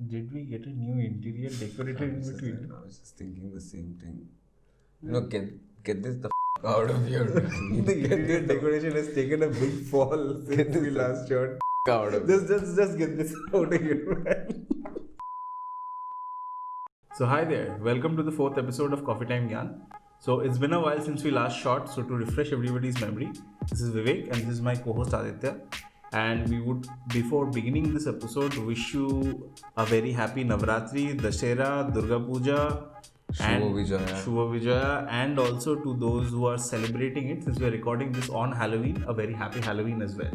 Did we get a new interior decorator in between? I was just thinking the same thing. No, get this the out of here. The interior decoration has taken a big fall since we last shot. Out of Just get this out of here, man. So hi there, welcome to the 4th episode of Coffee Time Gyan. So it's been a while since we last shot, so to refresh everybody's memory, this is Vivek and this is my co-host Aditya. And we would, before beginning this episode, wish you a very happy Navratri, Dashera, Durga Puja, and Shubha Vijaya, and also to those who are celebrating it, since we are recording this on Halloween, a very happy Halloween as well.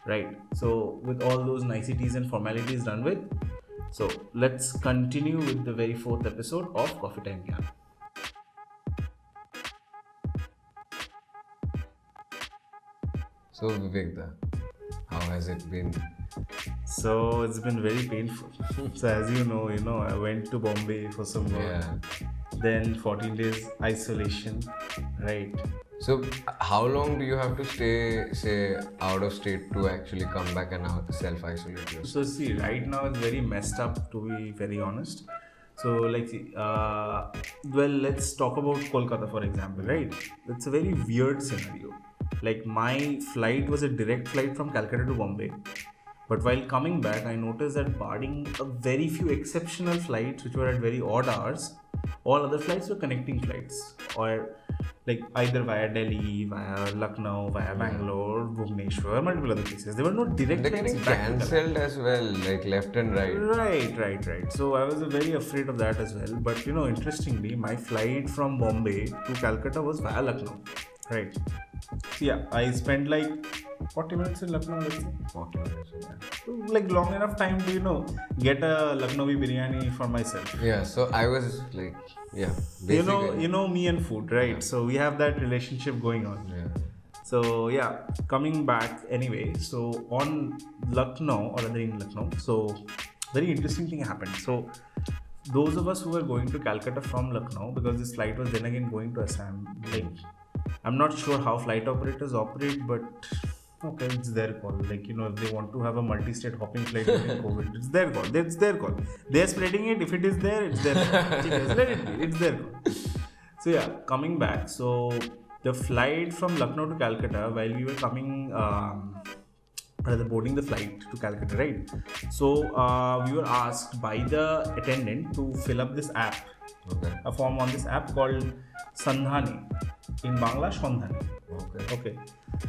Right. So with all those niceties and formalities done with, so let's continue with the very 4th episode of Coffee Time Gyan. So Vivek, how has it been? So it's been very painful. So as you know, I went to Bombay for some work. Yeah. Then 14 days isolation, right? So how long do you have to stay, say, out of state to actually come back and self-isolate yourself? So see, right now it's very messed up, to be very honest. So let's talk about Kolkata, for example, right? It's a very weird scenario. Like my flight was a direct flight from Calcutta to Bombay. But while coming back, I noticed that barring a very few exceptional flights which were at very odd hours, all other flights were connecting flights, or like either via Delhi, via Lucknow, via Bangalore, Bhubaneswar, multiple other places. There were no direct They're flights getting back cancelled as well, like left and right. Right. So I was very afraid of that as well. But interestingly, my flight from Bombay to Calcutta was via Lucknow. Right. So yeah, I spent like 40 minutes in Lucknow, let's say. 40 minutes. So, like long enough time to, get a Lucknowi biryani for myself. Yeah, so I was like, yeah. Basically. You know me and food, right? Yeah. So we have that relationship going on. Yeah. So yeah, coming back anyway. So on Lucknow, or rather in Lucknow, so very interesting thing happened. So those of us who were going to Calcutta from Lucknow, because this flight was then again going to Assam, like I'm not sure how flight operators operate, but okay, it's their call. Like, if they want to have a multi-state hopping flight during COVID, it's their call. It's their call. They're spreading it. If it is there, it's their call. Let it be. It's their call. So yeah, coming back. So the flight from Lucknow to Calcutta, while we were coming, boarding the flight to Calcutta, right? So we were asked by the attendant to fill up this app. Okay. A form on this app called Sandhani. In Bangla, Sandhani. Okay.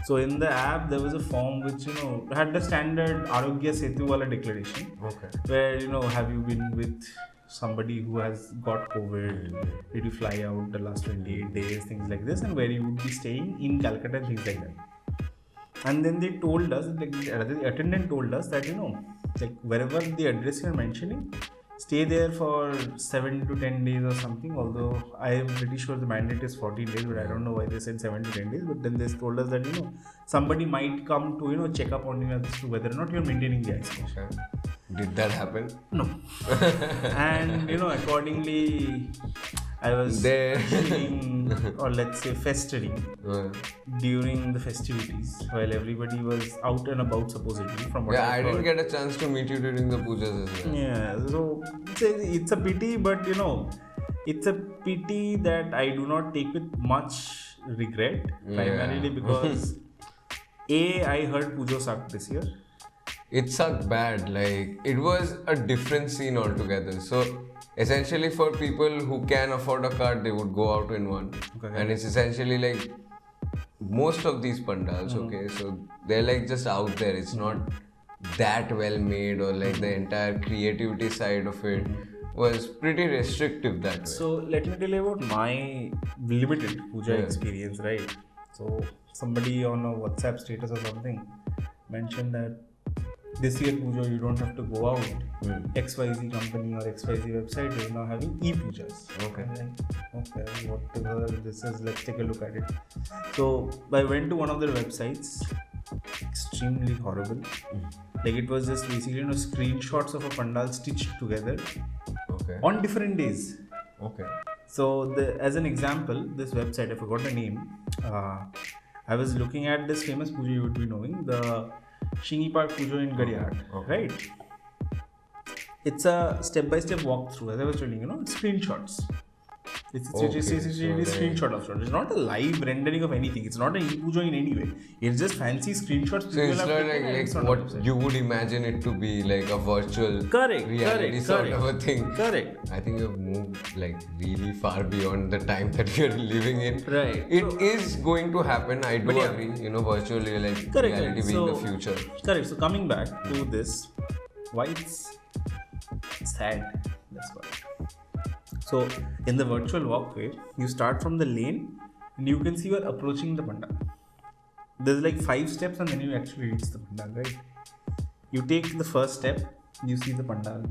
So in the app, there was a form which, had the standard Arogya Setu wala declaration. Okay. Where, have you been with somebody who has got COVID? Did you fly out the last 28 days? Things like this. And where you would be staying in Calcutta and things like that. And then they told us, the attendant told us that, wherever the address you are mentioning, stay there for 7 to 10 days or something, although I am pretty sure the mandate is 14 days, but I don't know why they said 7 to 10 days. But then they told us that, somebody might come to, check up on you as to whether or not you're maintaining the isolation. Okay. Did that happen? No. And, accordingly, I was chilling, or let's say festering, during the festivities, while everybody was out and about supposedly. From what I didn't get a chance to meet you during the pujas as well. Yeah, so it's a pity, but it's a pity that I do not take with much regret, primarily because I heard Pujo sucked this year. It sucked bad, like it was a different scene altogether. So essentially for people who can afford a card, they would go out in one. Okay. And it's essentially like most of these pandals, so they're like just out there. It's not that well made, or like the entire creativity side of it was pretty restrictive that way. So let me tell you about my limited puja experience, right? So somebody on a WhatsApp status or something mentioned that this year puja you don't have to go out. XYZ company or XYZ website is now having e-pujas. Okay. Okay, whatever this is, let's take a look at it. So I went to one of their websites. Extremely horrible. Like it was just basically screenshots of a pandal stitched together on different days. Okay. So as an example, this website, I forgot the name. I was looking at this famous puja you would be knowing, the Shingi Park Puja in Gadihat, right? it's a step-by-step walkthrough. As I was telling you, it's screenshots. It's Okay, really so screenshot of it. It's not a live rendering of anything. It's not an e-puja in any way. It's just fancy screenshots. So it's not like what you would imagine it to be, like a virtual reality sort of a thing. Correct. I think you've moved like really far beyond the time that we are living in. Right. It is going to happen. I do agree. Virtual reality being the future. Correct. So coming back to this, why it's sad. That's why. So in the virtual walkway, you start from the lane and you can see you are approaching the pandal. There's like 5 steps and then you actually reach the pandal, right? You take the first step, you see the pandal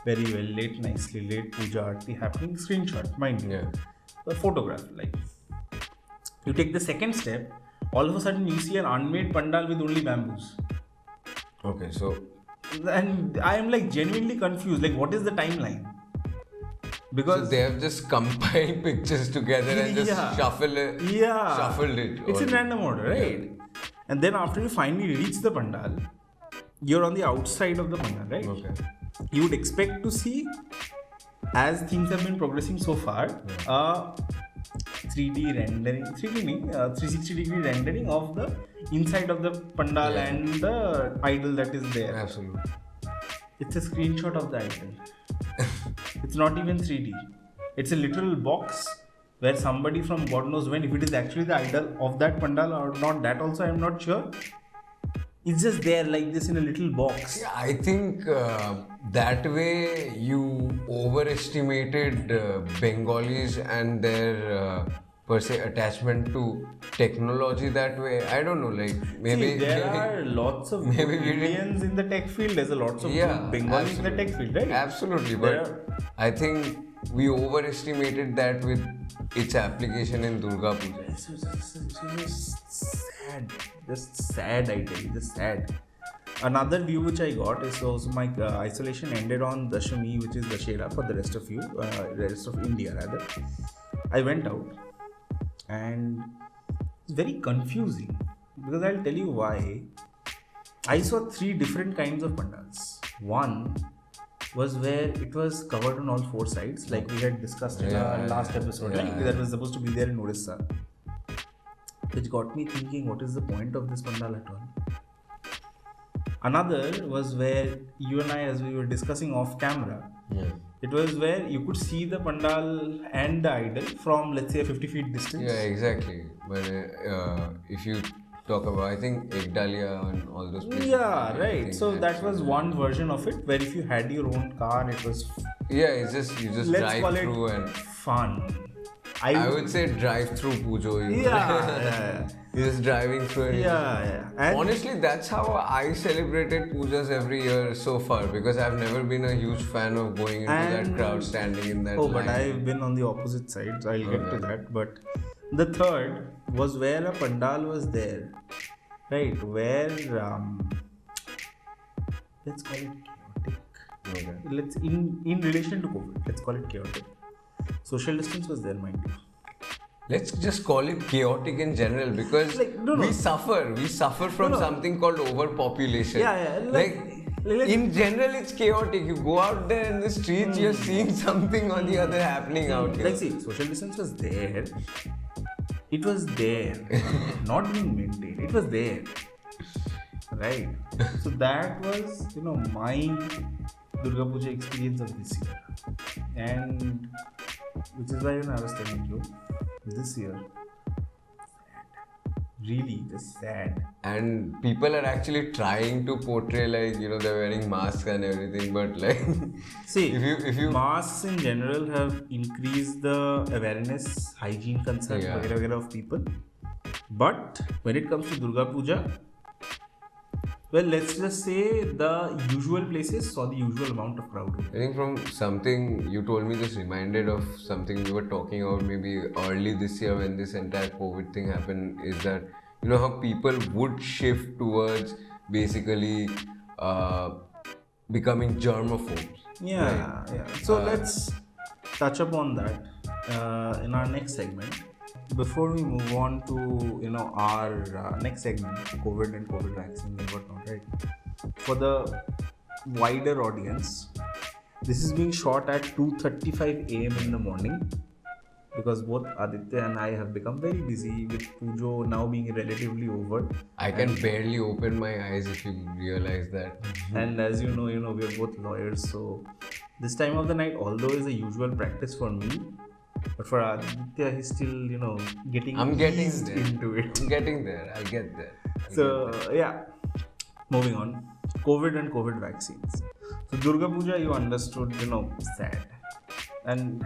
very well, late puja aarti happening, screenshot, mind you. A photograph, like. You take the second step, all of a sudden you see an unmade pandal with only bamboos. Okay, so. And I am like genuinely confused, like what is the timeline? Because so they have just compiled pictures together and just shuffled it. It's in random order, right? Yeah. And then after you finally reach the pandal, you're on the outside of the pandal, right? Okay. You would expect to see, as things have been progressing so far, 360 degree rendering of the inside of the pandal and the idol that is there. Absolutely. It's a screenshot of the idol. It's not even 3D. It's a literal box where somebody from God knows when, if it is actually the idol of that pandal or not, that also I am not sure. It's just there like this in a little box. Yeah, I think that way you overestimated Bengalis and their per se attachment to technology that way. I don't know, like maybe there are lots of Indians in the tech field. There's a lots of Bengalis in the tech field, right? Absolutely, but I think we overestimated that with its application in Durga Puja. It's just sad, I tell you, just sad. Another view which I got is also my isolation ended on Dashami, which is Dashera for the rest of you, the rest of India rather. I went out and it's very confusing because I'll tell you why. I saw 3 different kinds of pandals. One was where it was covered on all 4 sides, like we had discussed in our last episode, that was supposed to be there in Odisha. Which got me thinking, what is the point of this pandal at all? Another was where you and I, as we were discussing off camera, it was where you could see the pandal and the idol from, let's say, a 50 feet distance. Yeah, exactly. But if you talk about, I think Ekdalia and all those places. Yeah, right. So that was one version of it, where if you had your own car, it was. Yeah, it's just you just drive through and fun. I would say drive through Pujo. Yeah. You're just driving through it. Yeah. And honestly, that's how I celebrated pujas every year so far, because I've never been a huge fan of going into that crowd, standing in that line. But I've been on the opposite side, so I'll get to that. But the third was where a pandal was there, right? Where let's call it chaotic. Let's in relation to COVID, let's call it chaotic. Social distance was there, mind you. Let's just call it chaotic in general, because we suffer from something called overpopulation. In general, it's chaotic. You go out there in the streets, you're seeing something or the other happening out here. See, social distance was there. It was there, not being maintained. It was there, right? So that was, my Durga Puja experience of this year, and which is why I was telling you, this year, really just sad. And people are actually trying to portray they're wearing masks and everything, but see, if you masks in general have increased the awareness, hygiene concerns of people, but when it comes to Durga Puja, well, let's just say the usual places saw the usual amount of crowd. I think from something you told me, this reminded of something we were talking about maybe early this year when this entire COVID thing happened, is that, how people would shift towards basically becoming germaphobes. Yeah. So let's touch upon that in our next segment. Before we move on to our next segment, COVID and COVID vaccine and whatnot, right? For the wider audience, This is being shot at 2:35 a.m. in the morning because both Aditya and I have become very busy with Pujo now being relatively over. I can barely open my eyes if you realize that. And as you know, we are both lawyers, so this time of the night, although is a usual practice for me, but for Aditya, he's still, getting I'm getting eased there. into it. I'm getting there. I'll get there. So yeah, moving on. COVID and COVID vaccines. So Durga Puja, you understood, sad. And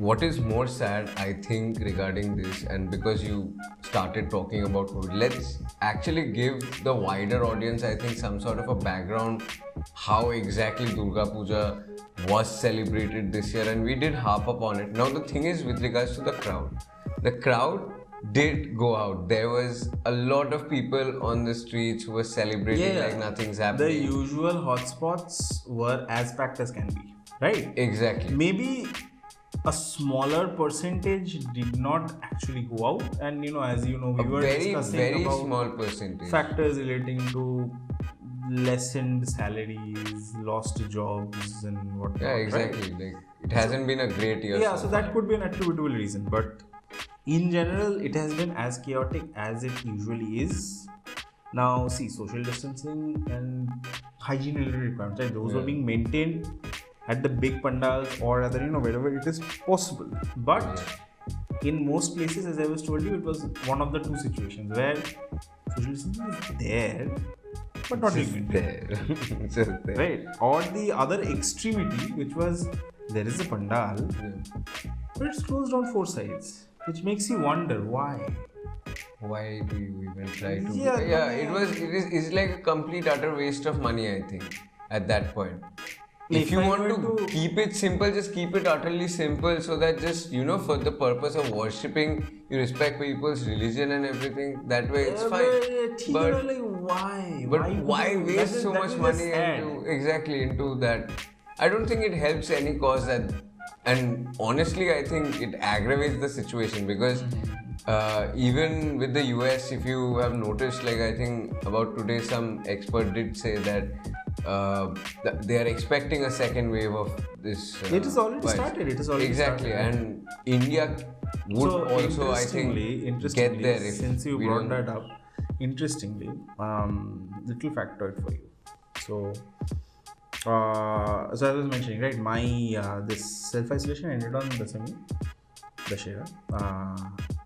What is more sad, I think, regarding this, and because you started talking about COVID, let's actually give the wider audience, I think, some sort of a background how exactly Durga Puja was celebrated this year, and we did harp upon it. Now, the thing is, with regards to the crowd did go out. There was a lot of people on the streets who were celebrating like nothing's the happening. usual hotspots were as packed as can be, right? Exactly. Maybe a smaller percentage did not actually go out, and as you know, we were discussing Very about small percentage. factors relating to lessened salaries, lost jobs, and whatnot. Yeah, exactly. Right? Like it hasn't been a great year. Yeah, so so that far. could be an attributable reason, but in general, it has been as chaotic as it usually is. Now, see, social distancing and hygiene related requirements, right? Those were being maintained at the big pandals or rather, wherever it is possible. But in most places, as I was told you, it was one of the two situations where social distancing is there, but not being maintained. There. Just there. Right? Or the other extremity, which was there is a pandal, but it's closed on four sides, which makes you wonder why. Why do you even try to? Yeah, It's like a complete utter waste of money, I think, at that point. If If you I want were to to- keep it simple, just keep it utterly simple so that just, for the purpose of worshipping, you respect people's religion and everything. That way it's fine. But like, why? why waste so much money into that? I don't think it helps any cause that, and honestly, I think it aggravates the situation because even with the US, if you have noticed, like I think about today, some expert did say that they are expecting a second wave of this. It is already virus. started. It is already exactly, started. and India would So also, I think, interestingly, get there if since you we brought don't- that up, interestingly, little factoid for you. So, so I was mentioning, right? My this self-isolation ended on Dashera,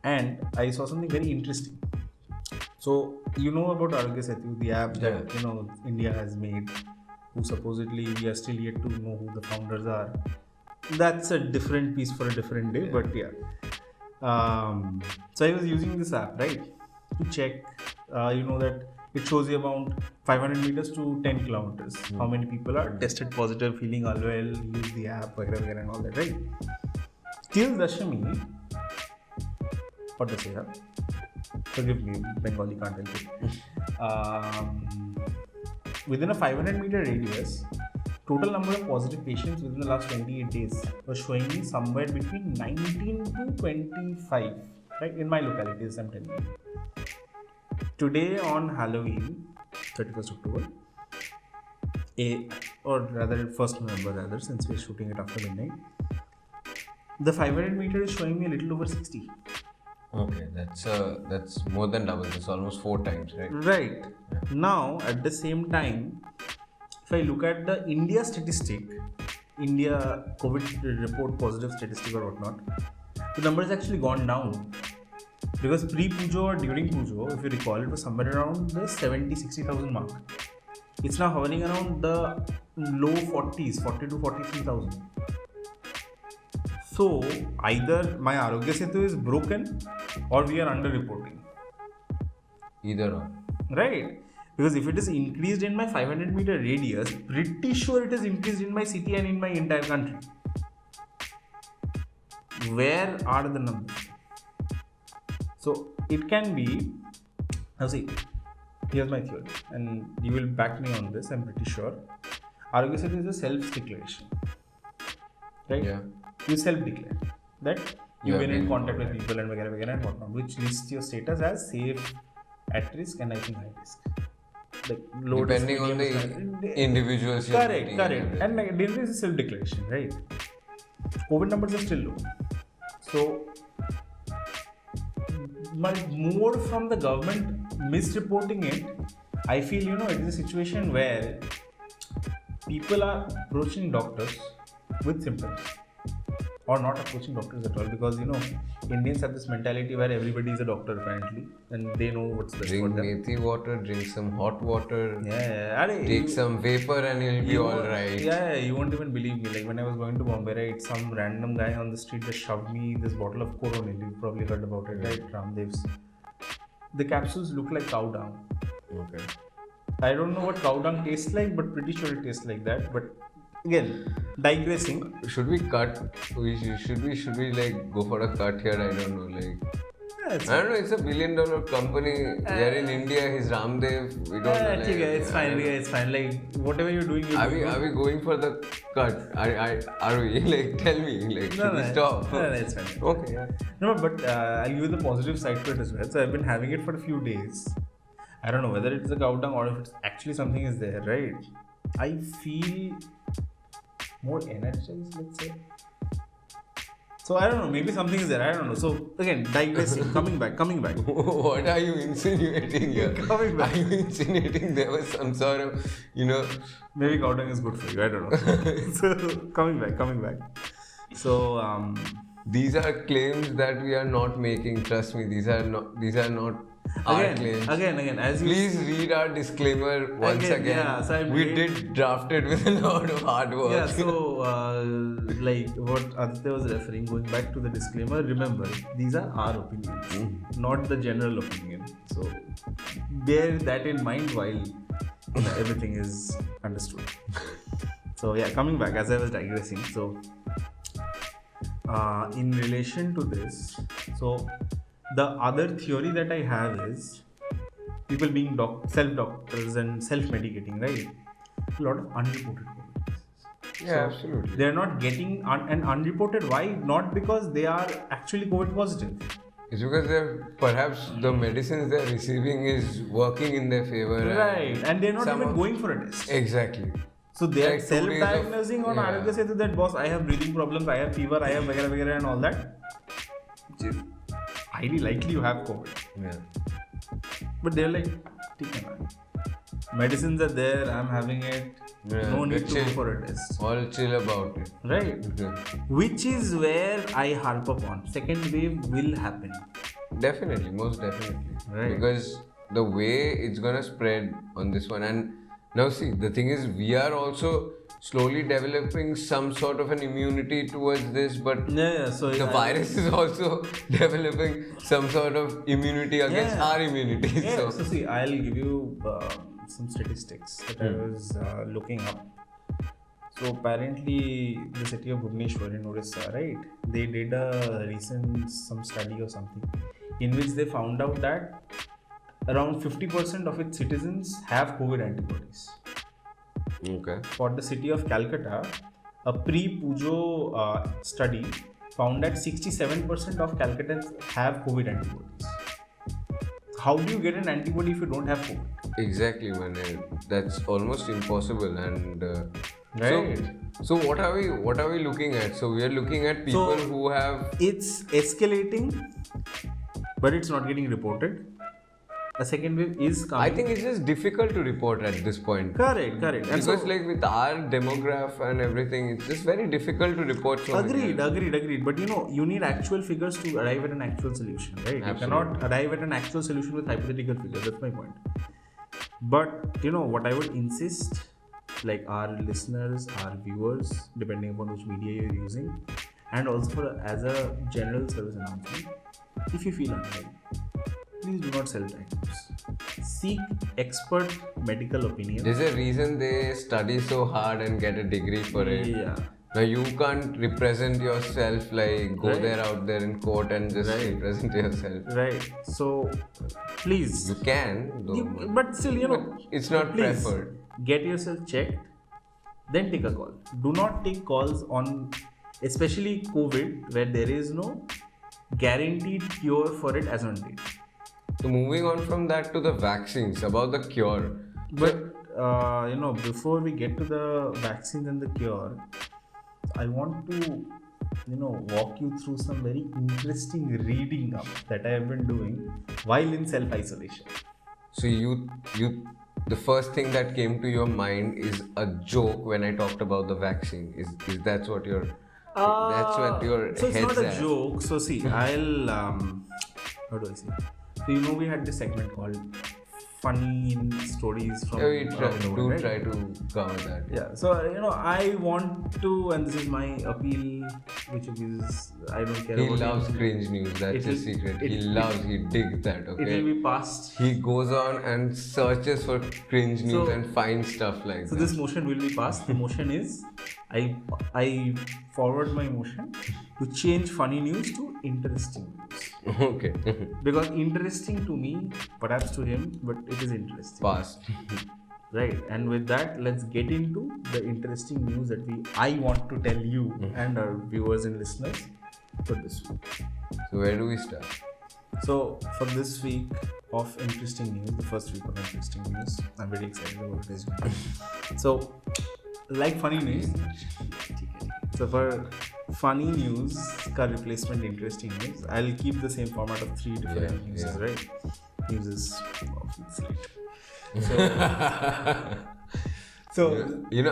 and I saw something very interesting. So you know about Arogya Setu, the app that India has made, who supposedly we are still yet to know who the founders are. That's a different piece for a different day, but yeah. So I was using this app, right, to check, that it shows you about 500 meters to 10 kilometers. How many people are tested positive, feeling unwell, use the app, and all that, right? Till Dashami, or Dashera, forgive me, Bengali can't help it. Within a 500-meter radius, total number of positive patients within the last 28 days was showing me somewhere between 19 to 25, right? In my localities, I'm telling you. Today on Halloween, 31st October, or rather 1st November, rather, since we're shooting it after midnight, the 500 meter is showing me a little over 60. Okay, that's more than double. That's almost 4 times, right? Right. Now, at the same time, if I look at the India statistic, India COVID report positive statistic or whatnot, the number has actually gone down. Because pre-Pujo or during Pujo, if you recall, it was somewhere around the 60,000 mark. It's now hovering around the low 40s, 40 to 43,000. So, either my Arogya Setu is broken or we are under-reporting. Either or. Right? Because if it is increased in my 500 meter radius, pretty sure it is increased in my city and in my entire country. Where are the numbers? So, it can be, now see, here's my theory, and you will back me on this, I'm pretty sure. Arogya Setu is a self-declaration. Right? Yeah. You self-declare that You you've have been in been contact with contact. people and whatnot, which lists your status as safe, at risk, and I think high risk. like low risk, Depending on medium the risk. individuals you're Correct, meeting correct. and And like danger is a self-declaration, right? COVID numbers are still low. So, more from the government misreporting it, I feel, it is a situation where people are approaching doctors with symptoms or not approaching doctors at all, because Indians have this mentality where everybody is a doctor apparently and they know what's best for drink them. methi water, drink some hot water, Yeah. take some vapor and you'll be alright. Yeah, you won't even believe me. Like when I was going to Bombay, right, some random guy on the street just shoved me this bottle of Coronil. You've probably heard about it, right? Ramdev's. The capsules look like cow dung. Okay. I don't know what cow dung tastes like, but pretty sure it tastes like that. But again, digressing. Should we cut? Should we like go for a cut here? I don't know. Like Yeah, I don't know. It's a $1 billion company. Here in India, he's Ramdev. We don't know. Like, it's fine. It's fine. Like whatever you're doing, Are we going for the cut? Are we? Like tell me. Like should we stop? No, it's fine. Okay. Yeah. No, but I'll give you the positive side to it as well. So I've been having it for a few days. I don't know whether it's a cow dung or if it's actually something is there, right? I feel more energized, let's say. So I don't know, maybe something is there, I don't know. So again, digressing, coming back. What are you insinuating here? Coming back. Are you insinuating there was some sort of, Maybe cow dung is good for you, I don't know. So coming back. So these are claims that we are not making. Trust me, these are not our claims. Again, as you Please read our disclaimer once again. Yeah, so we did draft it with a lot of hard work. Yeah, so like what Aditya was referring, going back to the disclaimer, remember, these are our opinions, not the general opinion. So bear that in mind while everything is understood. So yeah, coming back, as I was digressing, so in relation to this, so the other theory that I have is people being self-doctors and self-medicating, right? A lot of unreported COVID cases. Yeah, absolutely. They're not getting and unreported. Why? Not because they are actually COVID positive. It's because perhaps the medicines they're receiving is working in their favor. Right. And they're not even going for a test. Exactly. So they are Like 2 days self-diagnosing on Arogya Setu that, boss, I have breathing problems, I have fever, I have vagara and all that. Which is highly likely you have COVID. Yeah. But they're like, "Okay, man. Medicines are there, I'm having it. Yeah, No need to go chill. for a test." All chill about it. Right? Okay. Which is where I harp upon. Second wave will happen. Definitely, most definitely. Right. Because the way it's gonna spread on this one, and now see, the thing is, we are also slowly developing some sort of an immunity towards this, but Yeah. So the virus is also developing some sort of immunity against our immunity. Yeah. So So see, I'll give you some statistics that I was looking up. So apparently, the city of Bhubaneswar in Orissa, right? They did a recent some study or something, in which they found out that around 50% of its citizens have COVID antibodies. okay. For the city of Calcutta, a pre-Pujo study found that 67% of Calcuttans have COVID antibodies. How do you get an antibody if you don't have COVID? Exactly, man. That's almost impossible. And Right. so what are we looking at? So we are looking at people who have. It's escalating, but it's not getting reported. A second wave is coming. I think it's just difficult to report at this point. Correct. And Because like with our demograph and everything, it's just very difficult to report. Agreed. But you need actual figures to arrive at an actual solution, right? Absolutely. You cannot arrive at an actual solution with hypothetical figures. That's my point. But what I would insist, like our listeners, our viewers, depending upon which media you're using, and also as a general service announcement, if you feel unwell, please do not self-diagnose. Seek expert medical opinion. There's a reason they study so hard and get a degree for it. Yeah. Now you can't represent yourself, like go there out there in court and just represent yourself. Right. So please. You can, though. But still, it's not please preferred. Get yourself checked, then take a call. Do not take calls on, especially COVID, where there is no guaranteed cure for it as on date. So moving on from that to the vaccines, about the cure. But before we get to the vaccine and the cure, I want to walk you through some very interesting reading up that I have been doing while in self isolation. So the first thing that came to your mind is a joke when I talked about the vaccine. Is that's what your that's what your So it's head's not a at? joke. So see, I'll how do I say? So we had this segment called funny stories from Yeah, we around the world, right? try to cover that. Yeah, so I want to, and this is my appeal, which is I don't care He about loves it. cringe news. That's It'll- his secret. He it- he digs that. It Okay. will be passed. He goes on and searches for cringe news So- and finds stuff like So that. this motion will be passed. The motion is I forward my motion to change funny news to interesting news. Okay. Because interesting to me, perhaps to him, but it is interesting. Past. Right, and with that, let's get into the interesting news that I want to tell you and our viewers and listeners for this week. So where do we start? So for this week of interesting news, the first week of interesting news, I'm very excited about this week. So, like funny news, so for funny news ka replacement interesting news, I'll keep the same format of 3 different Yeah, newses, yeah. right? Newses of the slate. So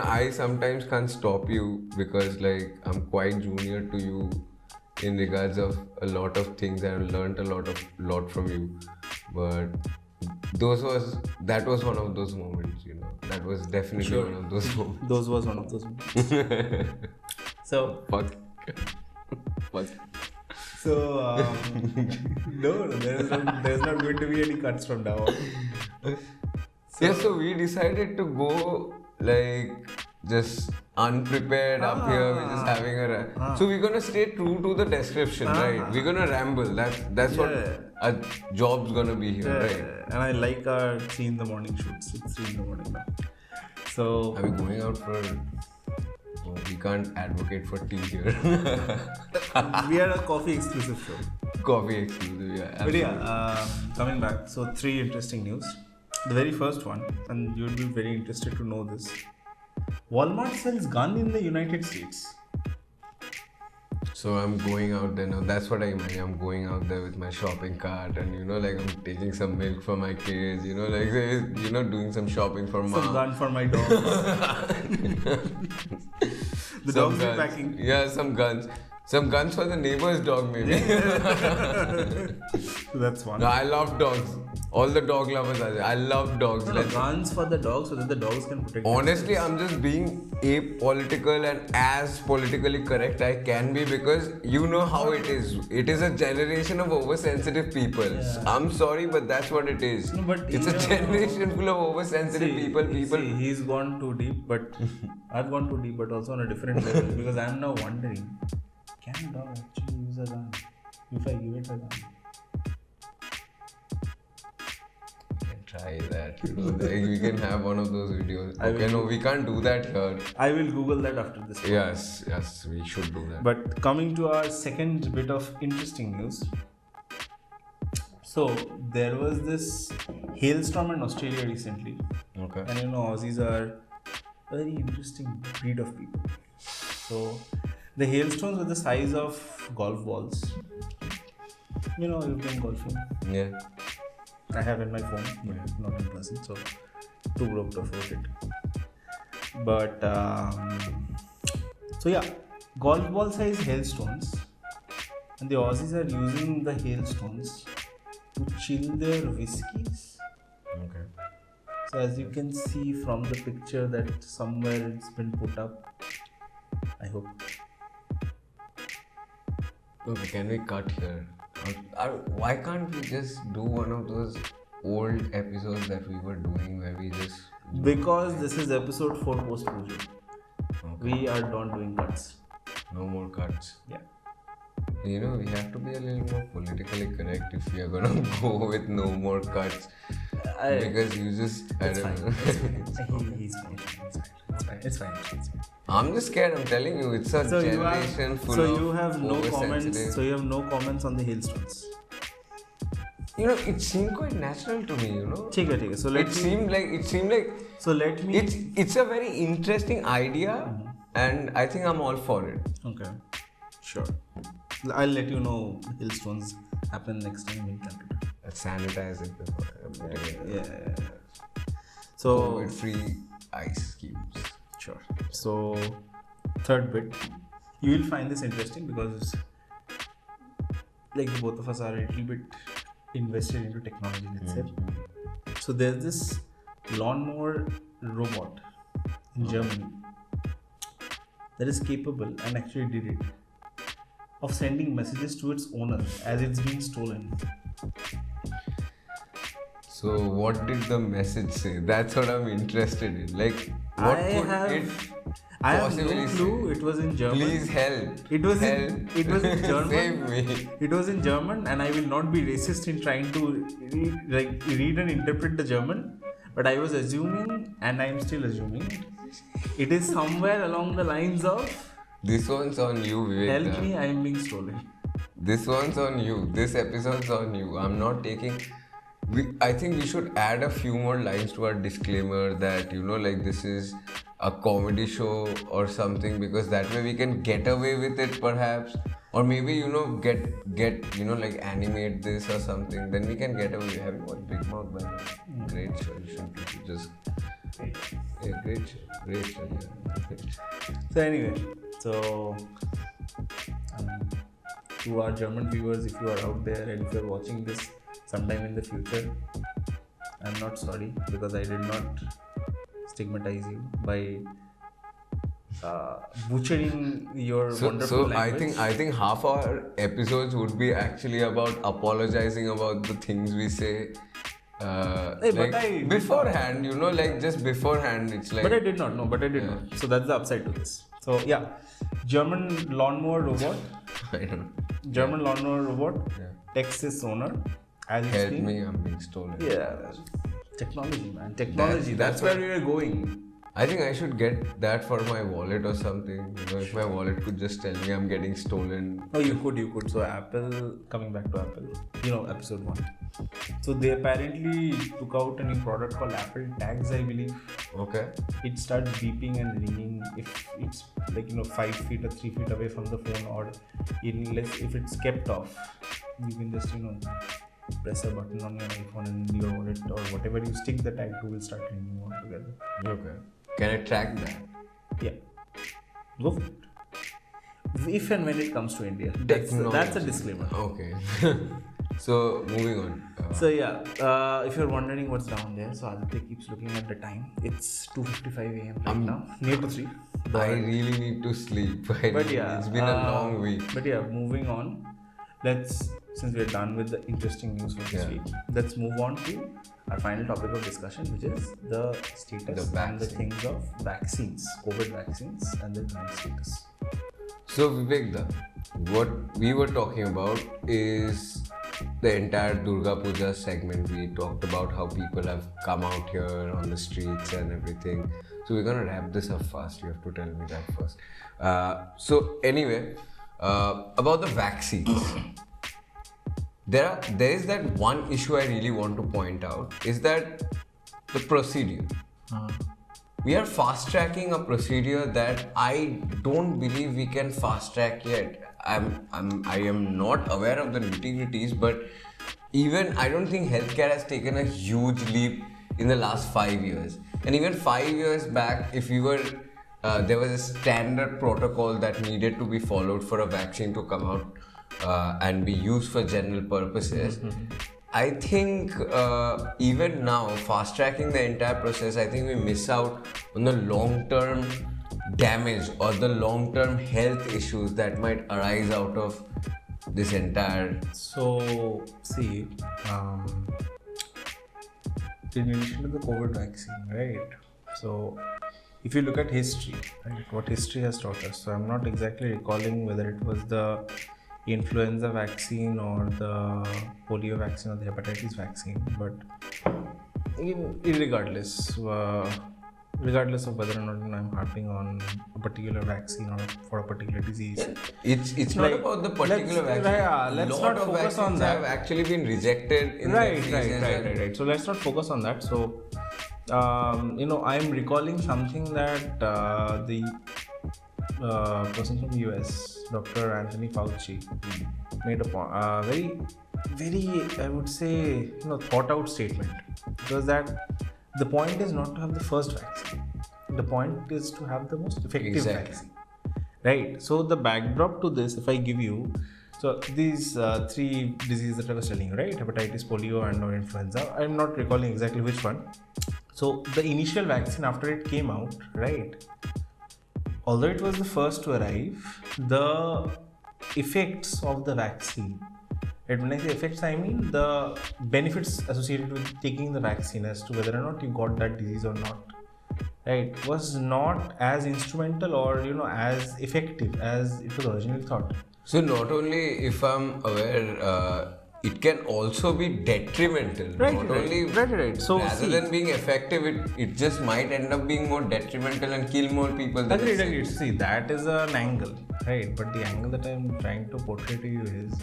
I sometimes can't stop you because like I'm quite junior to you in regards of a lot of things. I've learned a lot from you, but that was one of those moments. That was definitely Sure. one of those moments. those was one of those moments. So Fuck. So no, there's not going to be any cuts from now on. So we decided to go like just unprepared up here. We're just having a so we're gonna stay true to the description, right? We're gonna ramble. That's what Yeah. our job's gonna be here, right? And I like our 3 in the morning shoots. It's 3 in the morning now. So Are we going out for? No, we can't advocate for tea here. we are a coffee exclusive show. Coffee exclusive, yeah. But yeah, coming back. So 3 interesting news. The very first one, and you'll be very interested to know this. Walmart sells gun in the United States. So I'm going out there now. That's what I imagine. I'm going out there with my shopping cart, and like I'm taking some milk for my kids. Doing some shopping for mom. Some gun for my dog. The Some dogs are guns. packing. Yeah, some guns. Some guns for the neighbor's dog, maybe. So that's one. No, I love dogs. All the dog lovers are there. I love dogs. No, Let's- guns for the dogs so that the dogs can protect Honestly, themselves. I'm just being apolitical and as politically correct I can be because you know how it is. It is a generation of oversensitive people. Yeah. I'm sorry, but that's what it is. No, but It's a generation full of oversensitive people. See, he's gone too deep, but I've gone too deep, but also on a different level because I'm now wondering, can a dog actually use a gun if I give it a gun? We can try that. Like, we can have one of those videos. I Okay, will- no, we can't do that here. I will Google that after this. Yes, we should do that. But coming to our second bit of interesting news. So there was this hailstorm in Australia recently, Okay. and Aussies are a very interesting breed of people. So the hailstones were the size of golf balls. You've been golfing. Yeah. I have in my phone, but not in person, so too broke to afford it. But so yeah, golf ball size hailstones, and the Aussies are using the hailstones to chill their whiskeys. Okay. So as you can see from the picture that somewhere it's been put up, I hope. Okay, can we cut here? Why can't we just do one of those old episodes that we were doing where we just Because this is episode 4 post Puja. Okay. We are not doing cuts. no more cuts? Yeah. We have to be a little more politically correct if we are gonna go with no more cuts. Because you just I It's don't fine. know. He's fine. It's fine. I'm just scared. I'm telling you, it's a generation full of you have no comments. oversensitive. So you have no comments on the hailstones. it seemed quite natural to me, ठीक है. So It seemed like So let me. it's a very interesting idea, and I think I'm all for it. Okay. Sure. I'll let you know hailstones happen next time in Calcutta. Sanitize it before. Yeah. So COVID-free ice cubes. sure. So third bit, you will find this interesting because like both of us are a little bit invested into technology, let's say. So there's this lawnmower robot in Germany that is capable and actually did it of sending messages to its owner as it's being stolen. So what did the message say? That's what I'm interested in. Like, what I have possibly no clue. say? It was in German. Please help. It was help. in German. Save me. It was in German, and I will not be racist in trying to read and interpret the German. But I was assuming, and I am still assuming, it is somewhere along the lines of This one's on you, Vivek. "Help me, I am being stolen." This one's on you. This episode's on you. I'm not taking. I think we should add a few more lines to our disclaimer that like this is a comedy show or something, because that way we can get away with it perhaps, or maybe get like animate this or something. Then we can get away. Have you watched Big Mouth? By the way? Great show. You should just great show. Yeah. Great show. So anyway, to our German viewers, if you are out there and if you are watching this sometime in the future, I'm not sorry because I did not stigmatize you by butchering your wonderful language. I think half our episodes would be actually about apologizing about the things we say. Beforehand, just beforehand, it's like. But I did not know. So that's the upside to this. So yeah, German lawnmower robot. I don't. German lawnmower robot texts its owner as it's Help being. me, I'm being stolen. Yeah, technology, man. Technology. That's where we were going. I think I should get that for my wallet or something. If my wallet could just tell me I'm getting stolen. Oh, you could. So Apple, coming back to Apple, episode 1. So they apparently took out a new product called Apple Tags, I believe. Okay. It starts beeping and ringing if it's 5 feet or 3 feet away from the phone, or if it's kept off. You can just press a button on your iPhone and in your wallet or whatever you stick the tag to will start ringing altogether. Okay. Can I track that? Yeah. Go for it. If and when it comes to India. That's a disclaimer. Okay. So, moving on. So yeah, if you're wondering what's down there, so Aditya keeps looking at the time. It's 2:55 a.m. right now, near to 3. I really need to sleep. It's been a long week. But yeah, moving on. Since we're done with the interesting news for this week, let's move on to our final topic of discussion, which is the status and the things of vaccines, COVID vaccines, and the current status. So Vivek, what we were talking about is the entire Durga Puja segment. We talked about how people have come out here on the streets and everything. So we're gonna wrap this up fast. You have to tell me that first. So anyway, about the vaccines. There is that one issue I really want to point out is that the procedure. We are fast tracking a procedure that I don't believe we can fast track yet. I am not aware of the nitty-gritties, but even I don't think healthcare has taken a huge leap in the last 5 years. And even 5 years back, if we were there was a standard protocol that needed to be followed for a vaccine to come out and be used for general purposes. I think even now, fast tracking the entire process, I think we miss out on the long-term damage or the long-term health issues that might arise out of this entire. So, see, in relation to the COVID vaccine, right? So, if you look at history, right, what history has taught us. So, I'm not exactly recalling whether it was the influenza vaccine or the polio vaccine or the hepatitis vaccine, but regardless, regardless of whether or not I'm harping on a particular vaccine or for a particular disease. It's not about the particular vaccine. Let's lot not of focus on vaccines that. have actually been rejected in their phases and- Right. So let's not focus on that. So, I'm recalling something that the person from US, Dr. Anthony Fauci, made a very, I would say, thought out statement. It was that the point is not to have the first vaccine. The point is to have the most effective Exactly. vaccine. Right. So the backdrop to this, if I give you, so these three diseases that I was telling you, right? Hepatitis, polio, and or influenza. I'm not recalling exactly which one. So the initial vaccine after it came out, right? Although it was the first to arrive, the effects of the vaccine, and when I say effects, I mean the benefits associated with taking the vaccine as to whether or not you got that disease or not, right, was not as instrumental or as effective as it was originally thought. So not only, if I'm aware, it can also be detrimental. Right. So rather than being effective, it just might end up being more detrimental and kill more people than it's agreed. See, that is an angle, right? But the angle that I'm trying to portray to you is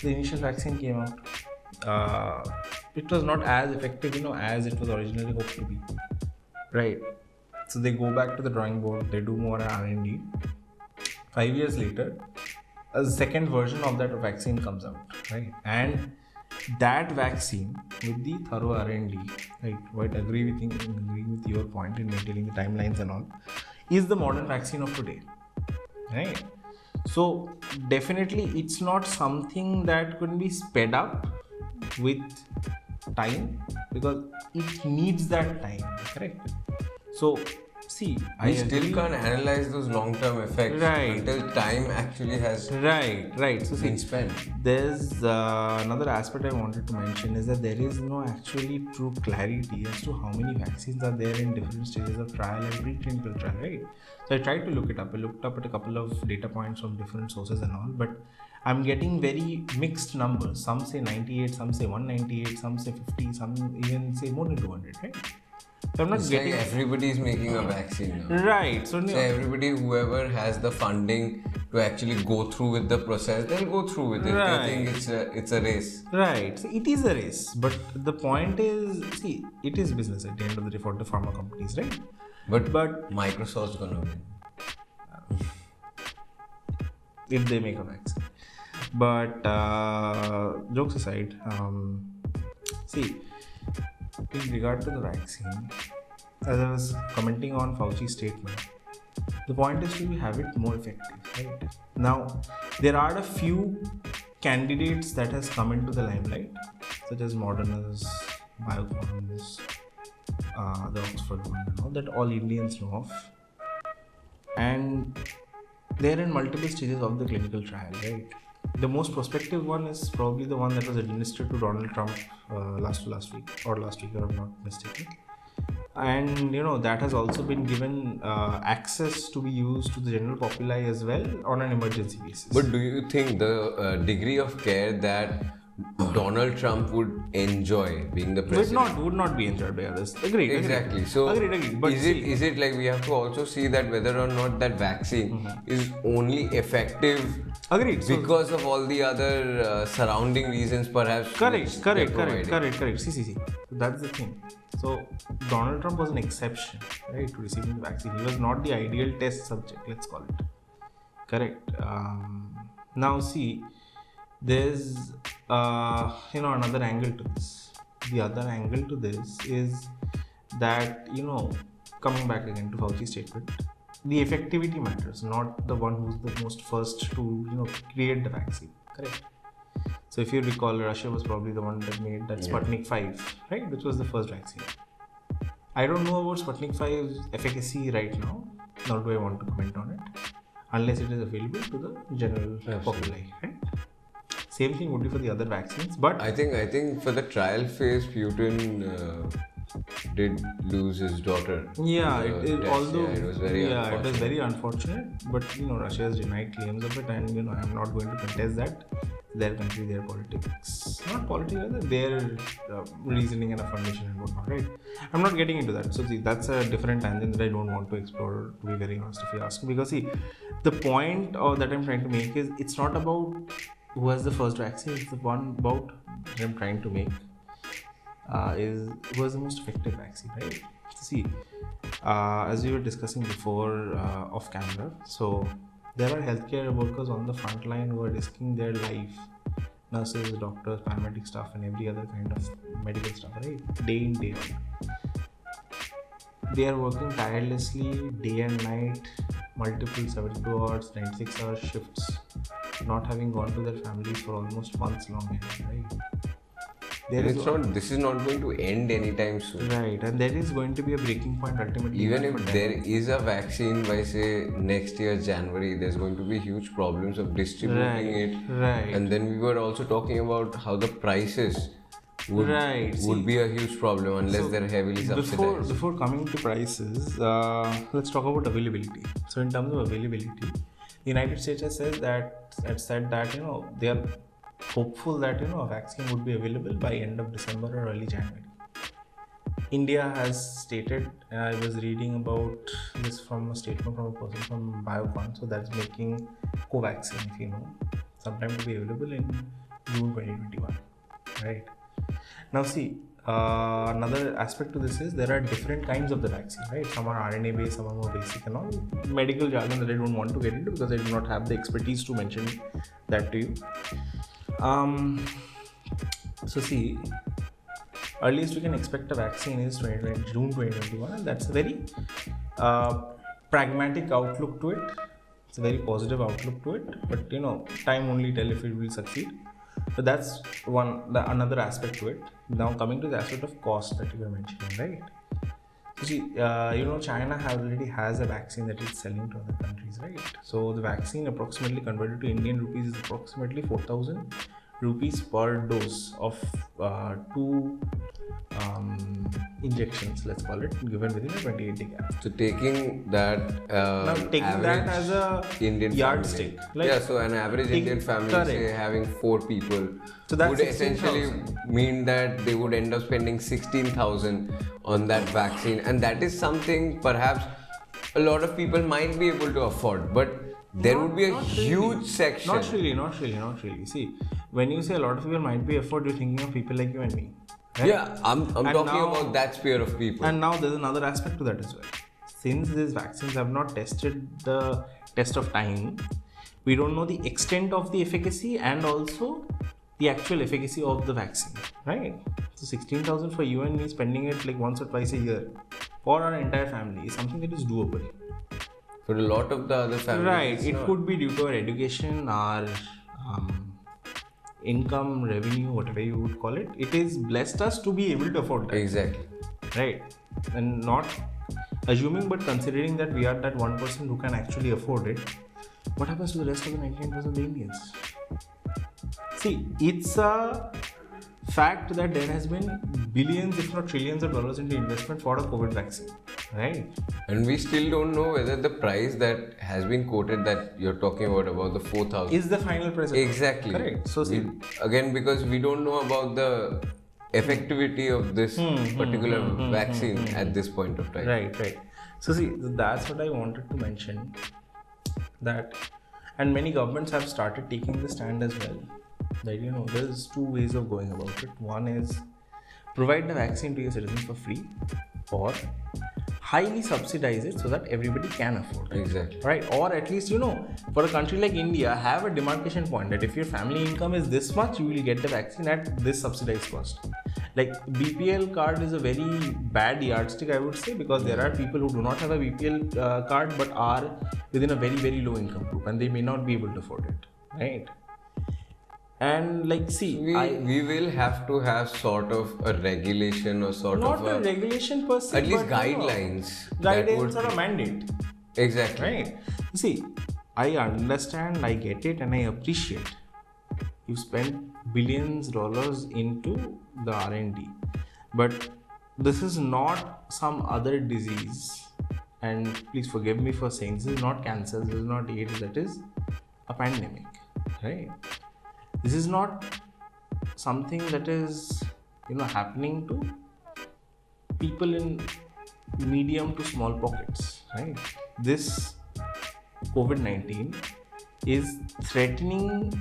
the initial vaccine came out. It was not as effective, as it was originally hoped to be, right? So they go back to the drawing board. They do more R&D. 5 years later, a second version of that vaccine comes out, right? And that vaccine with the thorough R&D, right? Quite agreeing with your point in maintaining the timelines and all, is the modern vaccine of today, right? So definitely it's not something that could be sped up with time because it needs that time, correct? So see, we still can't analyze those long-term effects until time actually has right. So been spent. There's another aspect I wanted to mention is that there is no actually true clarity as to how many vaccines are there in different stages of trial and preclinical trial, right? So I tried to look it up. I looked up at a couple of data points from different sources and all, but I'm getting very mixed numbers. Some say 98, some say 198, some say 50, some even say more than 200, right? So I'm not getting. Like everybody's making a vaccine now. Right. So everybody, whoever has the funding to actually go through with the process, they'll go through with it. Right. They think it's a race. Right. So it is a race, but the point is, see, it is business at the end of the day for the pharma companies, right? But Microsoft's gonna win if they make a vaccine. But jokes aside, see, in regard to the vaccine, as I was commenting on Fauci's statement, the point is to have it more effective, right? Now, there are a few candidates that has come into the limelight, such as Moderna's, Biocon's, the Oxford one, and all that all Indians know of, and they're in multiple stages of the clinical trial, right? The most prospective one is probably the one that was administered to Donald Trump last week, if I'm not mistaken. And that has also been given access to be used to the general populace as well on an emergency basis. But do you think the degree of care that Donald Trump would enjoy being the president would not be enjoyed by others? Agreed. Exactly. So agreed. But is it like we have to also see that whether or not that vaccine is only effective? Agreed. Because of all the other surrounding reasons, perhaps. Correct. See. That's the thing. So Donald Trump was an exception, right, to receiving the vaccine. He was not the ideal test subject, let's call it. Correct. Now see, there's another angle to this. The other angle to this is that coming back again to Fauci's statement, the effectivity matters, not the one who's the most first to create the vaccine. Correct. So if you recall, Russia was probably the one that made that Sputnik 5, right, which was the first vaccine. I don't know about Sputnik 5's efficacy right now, nor do I want to comment on it, unless it is available to the general population, right? Same thing would be for the other vaccines, but I think for the trial phase, Putin did lose his daughter. It was very unfortunate. unfortunate. But Russia has denied claims of it, and I'm not going to contest that. their country, their politics, not politics, rather their reasoning and a foundation and whatnot, right? I'm not getting into that. So see, that's a different tangent that I don't want to explore, to be very honest, if you ask me. Because see, the point that I'm trying to make is it's not about who has the first vaccine. It's the one about that I'm trying to make is who has the most effective vaccine, right? So see, as we were discussing before off camera, so there are healthcare workers on the front line who are risking their life, nurses, doctors, paramedic staff, and every other kind of medical staff, right? Day in, day out. They are working tirelessly, day and night, multiple 72 hours, 96 hour shifts, not having gone to their families for almost months long, right? This is not going to end anytime soon. Right, and there is going to be a breaking point ultimately. Even if there is a vaccine by say next year January, there's going to be huge problems of distributing it. Right. And then we were also talking about how the prices would be a huge problem unless they're heavily subsidized. Before coming to prices, let's talk about availability. So in terms of availability, the United States has said that they are hopeful that a vaccine would be available by end of December or early January. India has stated, I was reading about this from a statement from a person from Biocon, so that's making Covaxin, if you know, sometime to be available in June 2021, right? Now see, another aspect to this is there are different kinds of the vaccine, right? Some are RNA based, some are more basic and all. Medical jargon that I don't want to get into because I do not have the expertise to mention that to you. So see, earliest we can expect a vaccine is June 2021, and that's a very pragmatic outlook to it. It's a very positive outlook to it, but time only tell if it will succeed. So that's another aspect to it. Now coming to the aspect of cost that you were mentioning, right? So see, China already has a vaccine that it's selling to other countries, right? So the vaccine approximately converted to Indian rupees is approximately 4,000 rupees per dose of 2 injections, let's call it, given within a 28-day gap. So taking that that as a Indian yardstick, so an average Indian family, say having 4 people, so that would essentially mean that they would end up spending 16,000 on that vaccine, and that is something perhaps a lot of people might be able to afford, but there would be a huge section. Not really. See, when you say a lot of people might be afford, you're thinking of people like you and me. Right? Yeah, I'm talking about that sphere of people. And now there's another aspect to that as well. Since these vaccines have not tested the test of time, we don't know the extent of the efficacy and also the actual efficacy of the vaccine, right? So 16,000 for you and me spending it like once or twice a year for our entire family is something that is doable. For a lot of the other families, right? It could be due to our education, our income, revenue, whatever you would call it. It is blessed us to be able to afford that. Exactly. Right? And not assuming, but considering that we are that 1% who can actually afford it, what happens to the rest of the 99% of the Indians? See, it's a fact that there has been billions, if not trillions of dollars into investment for a COVID vaccine, right? And we still don't know whether the price that has been quoted that you're talking about the 4,000 is the final price. Exactly. Correct. So see, again, because we don't know about the effectivity of this particular vaccine at this point of time. Right. So see, that's what I wanted to mention. That, and many governments have started taking the stand as well. That there's 2 ways of going about it. One is provide the vaccine to your citizens for free, or highly subsidize it so that everybody can afford it. Exactly. Right? Or at least, for a country like India, have a demarcation point that if your family income is this much, you will get the vaccine at this subsidized cost. Like BPL card is a very bad yardstick, I would say, because there are people who do not have a BPL card but are within a very, very low income group and they may not be able to afford it. Right? And we will have to have sort of a regulation or not a regulation per se, at least guidelines or a mandate. Exactly. Right. See, I understand, I get it, and I appreciate you spend billions dollars into the R&D, but this is not some other disease, and please forgive me for saying this is not cancer, this is not AIDS, that is a pandemic, right? this is not something that is happening to people in medium to small pockets, right? This COVID-19 is threatening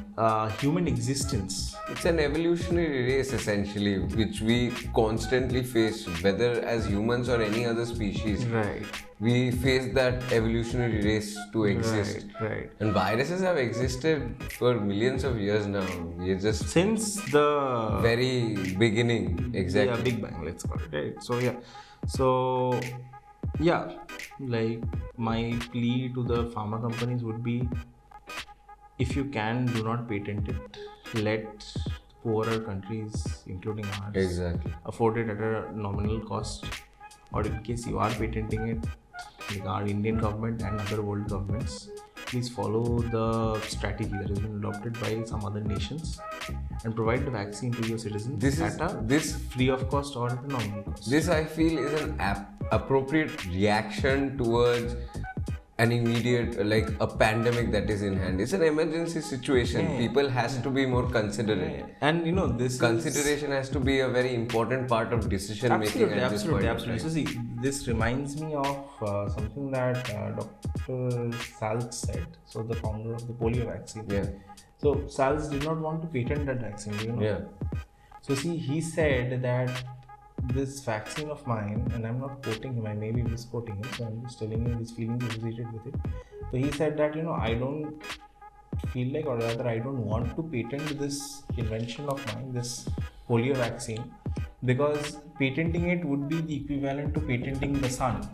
human existence. It's an evolutionary race essentially, which we constantly face, whether as humans or any other species. Right. We face that evolutionary race to exist. Right. And viruses have existed for millions of years now. We're just Since the very beginning, exactly. Yeah, Big Bang, let's call it, right? So like my plea to the pharma companies would be, if you can, do not patent it. Let poorer countries, including ours, Exactly. afford it at a nominal cost. Or in case you are patenting it, like our Indian government and other world governments, please follow the strategy that has been adopted by some other nations and provide the vaccine to your citizens free of cost or at a nominal cost. This I feel is an appropriate reaction towards an immediate, like a pandemic that is in hand. It's an emergency situation. Yeah. People has to be more considerate. And this Consideration has to be a very important part of decision making at this point. Absolutely. So see, this reminds me of something that Dr. Salz said. So the founder of the polio vaccine. Yeah. So Salz did not want to patent that vaccine. Yeah. So see, he said that this vaccine of mine, and I'm not quoting him, I may be misquoting him, so I'm just telling you his feelings associated with it. So he said that I don't feel like, or rather I don't want to patent this invention of mine, this polio vaccine, because patenting it would be the equivalent to patenting the sun,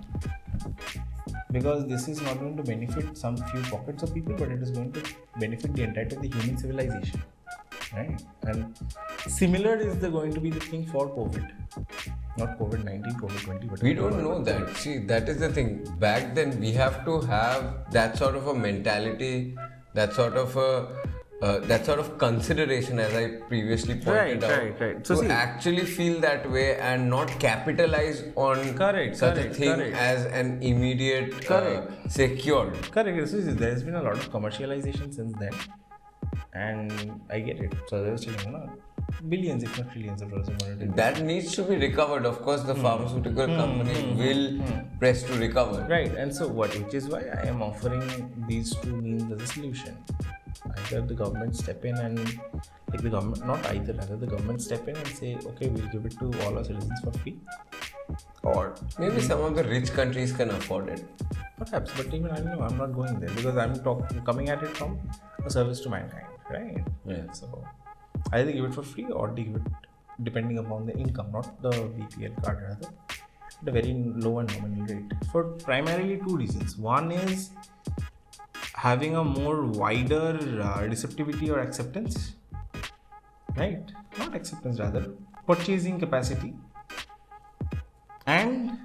because this is not going to benefit some few pockets of people, but it is going to benefit the entirety of the human civilization, right? And similar is going to be the thing for COVID. Not COVID-19, COVID-20, but We don't know that. See, that is the thing. Back then, we have to have that sort of a mentality, that sort of consideration, as I previously pointed out. Right. So to actually feel that way and not capitalize on such a thing as an immediate secured. Correct. So there has been a lot of commercialization since then, and I get it. So there was still billions, if not trillions of dollars of money. That needs to be recovered. Of course, the pharmaceutical company will press to recover. Right, and so which is why I am offering these two means as a solution. Either the government step in and the government step in and say, okay, we'll give it to all our citizens for free. Or maybe some of the rich countries can afford it. Perhaps, but even I don't know, I'm not going there because I'm coming at it from a service to mankind, right? Yeah. So either give it for free or they give it depending upon the income, not the BPL card rather, at a very low and nominal rate. For primarily two reasons. One is having a more wider receptivity or acceptance, right? Not acceptance, rather purchasing capacity, and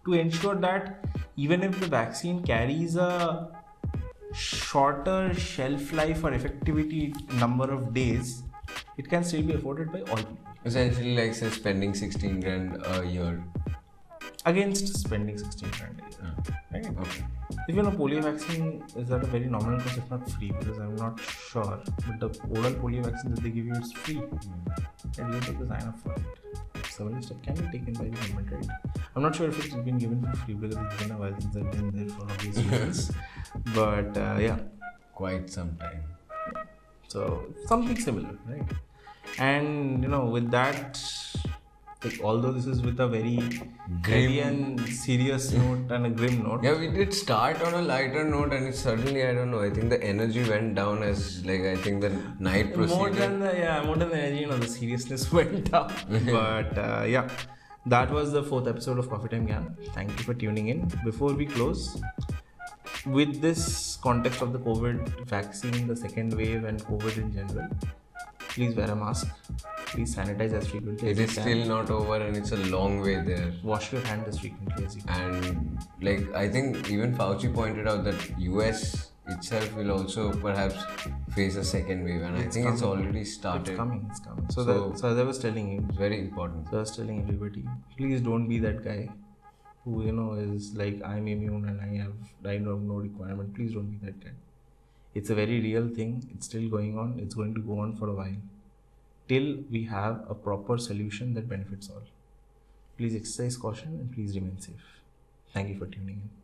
to ensure that even if the vaccine carries a shorter shelf life or effectivity number of days, it can still be afforded by all people. Essentially, like say spending 16 grand a year against spending 16 grand a year, right? Okay. If polio vaccine is at a very nominal cost, if not free, because I'm not sure, but the oral polio vaccine that they give you is free, and you have to sign up for it. Several steps can be taken by the government, right? I'm not sure if it's been given for free because it's been a while since I've been there for obvious reasons, but quite some time. So something similar, right? And with that, although this is with a very heavy and serious note and a grim note. Yeah, we did start on a lighter note, and it suddenly, I don't know, I think the energy went down as I think the night proceeded. More than the energy, the seriousness went up. But that was the 4th episode of Coffee Time Gyan. Thank you for tuning in. Before we close, with this context of the COVID vaccine, the second wave, and COVID in general, please wear a mask. Please sanitize as frequently as you can. It is still not over, and it's a long way there. Wash your hands as frequently as you can. And I think even Fauci pointed out that US itself will also perhaps face a second wave, and I think it's already started. It's coming. So as I was telling you, it's very important. So I was telling everybody, please don't be that guy who is like, I'm immune and I have no requirement. Please don't be that guy. It's a very real thing. It's still going on. It's going to go on for a while till we have a proper solution that benefits all. Please exercise caution and please remain safe. Thank you for tuning in.